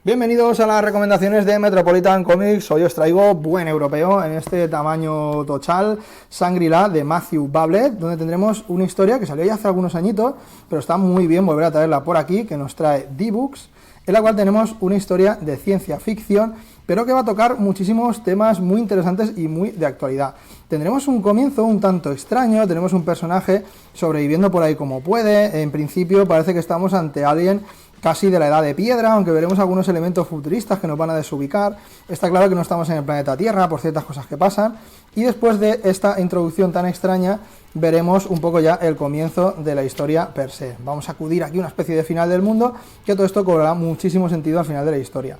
Bienvenidos a las recomendaciones de Metropolitan Comics. Hoy os traigo Buen Europeo en este tamaño tochal, Shangri-La de Matthew Bablet, donde tendremos una historia que salió ya hace algunos añitos, pero está muy bien volver a traerla por aquí, que nos trae D-Books, en la cual tenemos una historia de ciencia ficción, pero que va a tocar muchísimos temas muy interesantes y muy de actualidad. Tendremos un comienzo un tanto extraño, tenemos un personaje sobreviviendo por ahí como puede. En principio parece que estamos ante alguien casi de la edad de piedra, aunque veremos algunos elementos futuristas que nos van a desubicar. Está claro que no estamos en el planeta Tierra por ciertas cosas que pasan. Y después de esta introducción tan extraña, veremos un poco ya el comienzo de la historia per se. Vamos a acudir aquí a una especie de final del mundo, que todo esto cobrará muchísimo sentido al final de la historia.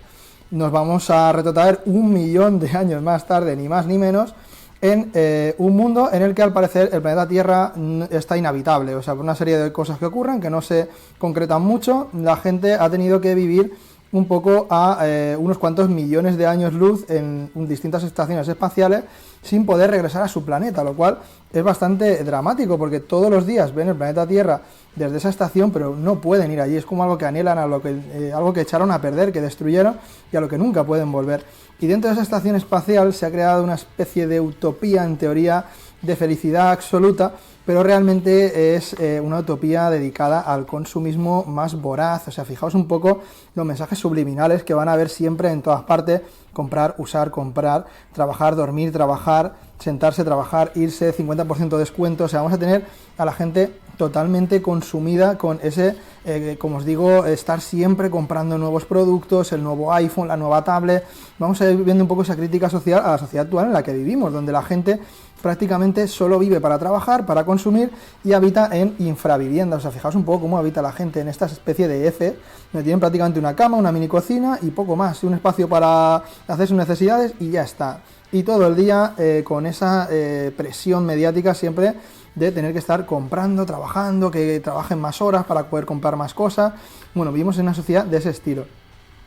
Nos vamos a retrotraer 1.000.000 de años más tarde, ni más ni menos, en un mundo en el que al parecer el planeta Tierra está inhabitable, o sea, por una serie de cosas que ocurren que no se concretan mucho. La gente ha tenido que vivir un poco a unos cuantos millones de años luz en distintas estaciones espaciales sin poder regresar a su planeta, lo cual es bastante dramático porque todos los días ven el planeta Tierra desde esa estación, pero no pueden ir allí. Es como algo que anhelan, algo que echaron a perder, que destruyeron y a lo que nunca pueden volver. Y dentro de esa estación espacial se ha creado una especie de utopía, en teoría, de felicidad absoluta, pero realmente es una utopía dedicada al consumismo más voraz. O sea, fijaos un poco los mensajes subliminales que van a haber siempre en todas partes: comprar, usar, comprar, trabajar, dormir, trabajar, sentarse, trabajar, irse, 50% de descuento. O sea, vamos a tener a la gente totalmente consumida con ese, como os digo, estar siempre comprando nuevos productos, el nuevo iPhone, la nueva tablet. Vamos a ir viendo un poco esa crítica social a la sociedad actual en la que vivimos, donde la gente prácticamente solo vive para trabajar, para consumir y habita en infraviviendas. O sea, fijaos un poco cómo habita la gente en esta especie de F, donde tienen prácticamente una cama, una mini cocina y poco más, un espacio para hacer sus necesidades y ya está. Y todo el día con esa presión mediática siempre de tener que estar comprando, trabajando, que trabajen más horas para poder comprar más cosas. Bueno, vivimos en una sociedad de ese estilo.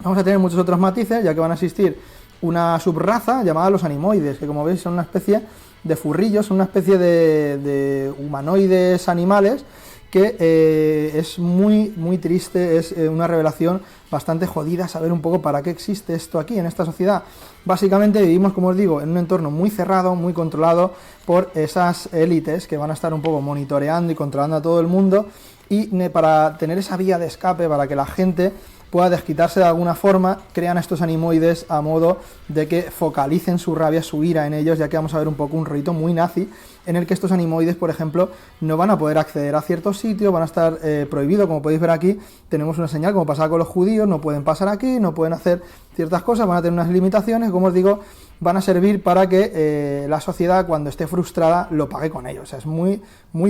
Vamos a tener muchos otros matices, ya que van a existir una subraza llamada los animoides, que como veis son una especie de furrillos, son una especie de humanoides animales, que es muy triste, es una revelación bastante jodida saber un poco para qué existe esto aquí en esta sociedad. Básicamente vivimos, como os digo, en un entorno muy cerrado, muy controlado por esas élites que van a estar un poco monitoreando y controlando a todo el mundo, y para tener esa vía de escape, para que la gente pueda desquitarse de alguna forma, crean estos animoides a modo de que focalicen su rabia, su ira en ellos, ya que vamos a ver un poco un rollito muy nazi, en el que estos animoides, por ejemplo, no van a poder acceder a ciertos sitios, van a estar prohibidos. Como podéis ver aquí, tenemos una señal, como pasaba con los judíos, no pueden pasar aquí, no pueden hacer ciertas cosas, van a tener unas limitaciones. Como os digo, van a servir para que la sociedad, cuando esté frustrada, lo pague con ellos. O sea, es muy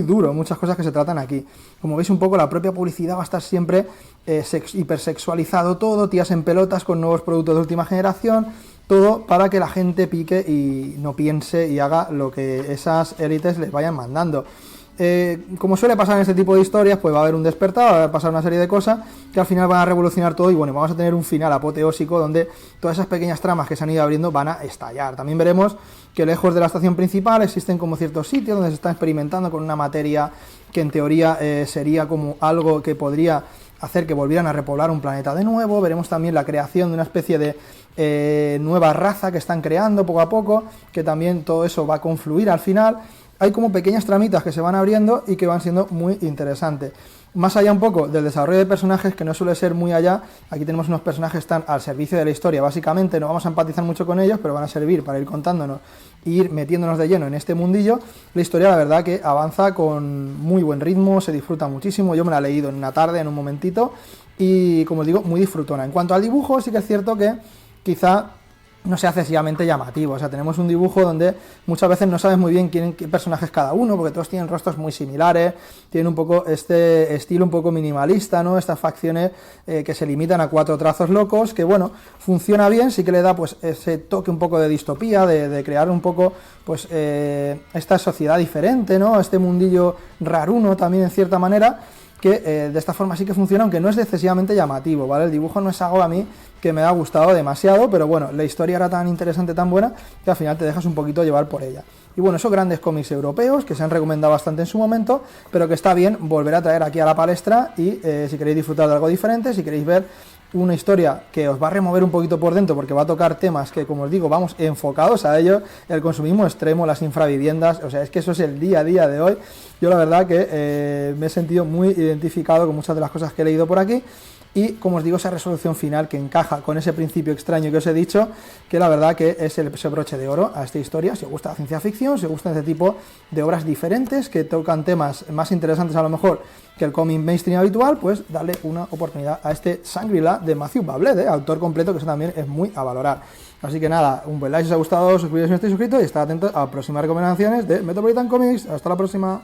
duro, muchas cosas que se tratan aquí. Como veis un poco, la propia publicidad va a estar siempre hipersexualizado todo, tías en pelotas con nuevos productos de última generación, todo para que la gente pique y no piense y haga lo que esas élites les vayan mandando. Como suele pasar en este tipo de historias, pues va a haber un despertar, va a pasar una serie de cosas que al final van a revolucionar todo y bueno, vamos a tener un final apoteósico donde todas esas pequeñas tramas que se han ido abriendo van a estallar. También veremos que lejos de la estación principal existen como ciertos sitios donde se está experimentando con una materia que en teoría sería como algo que podría hacer que volvieran a repoblar un planeta de nuevo. Veremos también la creación de una especie de nueva raza que están creando poco a poco, que también todo eso va a confluir al final. Hay como pequeñas tramitas que se van abriendo y que van siendo muy interesantes. Más allá un poco del desarrollo de personajes, que no suele ser muy allá, aquí tenemos unos personajes que están al servicio de la historia, básicamente no vamos a empatizar mucho con ellos, pero van a servir para ir contándonos e ir metiéndonos de lleno en este mundillo. La historia, la verdad, que avanza con muy buen ritmo, se disfruta muchísimo. Yo me la he leído en una tarde, en un momentito, y como os digo, muy disfrutona. En cuanto al dibujo, sí que es cierto que quizá no sea excesivamente llamativo. O sea, tenemos un dibujo donde muchas veces no sabes muy bien qué personaje es cada uno, porque todos tienen rostros muy similares, tienen un poco este estilo un poco minimalista, ¿no? Estas facciones que se limitan a 4 trazos locos, que bueno, funciona bien, sí que le da pues ese toque un poco de distopía, de crear un poco pues esta sociedad diferente, ¿no? Este mundillo raruno también en cierta manera, que de esta forma sí que funciona, aunque no es excesivamente llamativo, ¿vale? El dibujo no es algo a mí que me ha gustado demasiado, pero bueno, la historia era tan interesante, tan buena, que al final te dejas un poquito llevar por ella. Y bueno, esos grandes cómics europeos que se han recomendado bastante en su momento, pero que está bien volver a traer aquí a la palestra y si queréis disfrutar de algo diferente, si queréis ver una historia que os va a remover un poquito por dentro porque va a tocar temas que, como os digo, vamos enfocados a ello, el consumismo extremo, las infraviviendas, o sea, es que eso es el día a día de hoy. Yo la verdad que me he sentido muy identificado con muchas de las cosas que he leído por aquí y, como os digo, esa resolución final que encaja con ese principio extraño que os he dicho, que la verdad que es ese broche de oro a esta historia. Si os gusta la ciencia ficción, si os gustan este tipo de obras diferentes que tocan temas más interesantes a lo mejor que el cómic mainstream habitual, pues dale una oportunidad a este Shangri-La de Matthew Bablet, autor completo, que eso también es muy a valorar. Así que nada, un buen like si os ha gustado, suscribiros si no estáis suscritos y estad atentos a próximas recomendaciones de Metropolitan Comics. Hasta la próxima.